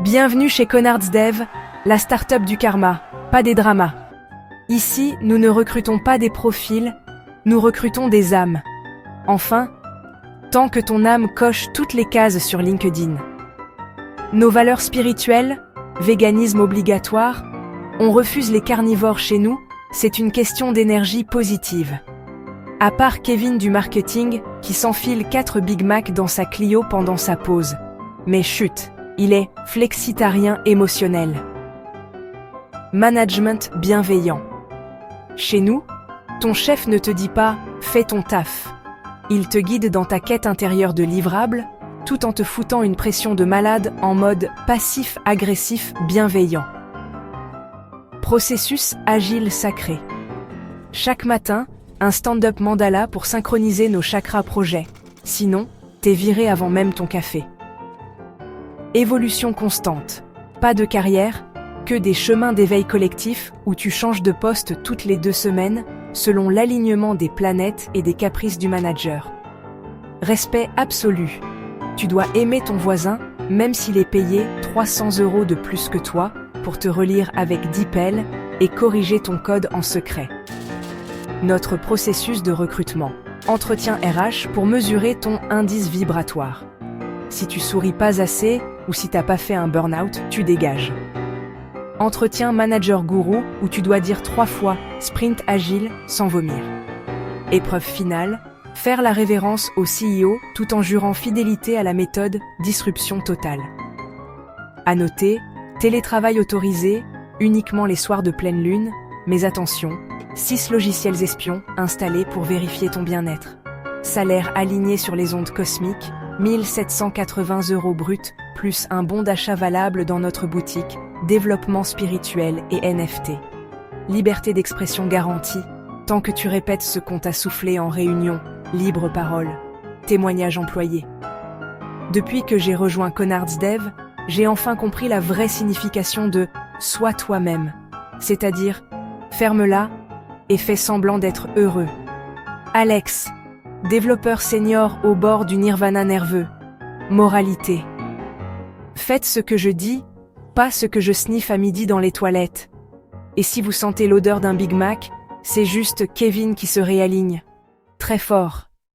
Bienvenue chez Conards Dev, la start-up du karma, pas des dramas. Ici, nous ne recrutons pas des profils, nous recrutons des âmes. Enfin, tant que ton âme coche toutes les cases sur LinkedIn. Nos valeurs spirituelles, véganisme obligatoire, on refuse les carnivores chez nous, c'est une question d'énergie positive. À part Kevin du marketing, qui s'enfile 4 Big Mac dans sa Clio pendant sa pause. Mais chut, il est flexitarien émotionnel. Management bienveillant. Chez nous, ton chef ne te dit pas « fais ton taf ». Il te guide dans ta quête intérieure de livrables, tout en te foutant une pression de malade en mode passif-agressif bienveillant. Processus agile sacré. Chaque matin, un stand-up mandala pour synchroniser nos chakras projets. Sinon, t'es viré avant même ton café. Évolution constante. Pas de carrière, que des chemins d'éveil collectif où tu changes de poste toutes les 2 semaines selon l'alignement des planètes et des caprices du manager. Respect absolu. Tu dois aimer ton voisin, même s'il est payé 300 € de plus que toi, pour te relire avec DeepL et corriger ton code en secret. Notre processus de recrutement. Entretien RH pour mesurer ton indice vibratoire. Si tu souris pas assez ou si t'as pas fait un burn-out, tu dégages. Entretien manager gourou où tu dois dire 3 fois sprint agile sans vomir. Épreuve finale, faire la révérence au CEO tout en jurant fidélité à la méthode disruption totale. À noter, télétravail autorisé, uniquement les soirs de pleine lune, mais attention, 6 logiciels espions installés pour vérifier ton bien-être. Salaire aligné sur les ondes cosmiques, 1 780 € brut, plus un bon d'achat valable dans notre boutique, développement spirituel et NFT. Liberté d'expression garantie, tant que tu répètes ce qu'on t'a soufflé en réunion, libre parole, témoignage employé. Depuis que j'ai rejoint Conards Dev, j'ai enfin compris la vraie signification de « sois toi-même », c'est-à-dire « ferme-la et fais semblant d'être heureux ». Alex, développeur senior au bord du nirvana nerveux. Moralité. Faites ce que je dis, pas ce que je sniffe à midi dans les toilettes. Et si vous sentez l'odeur d'un Big Mac, c'est juste Kevin qui se réaligne. Très fort.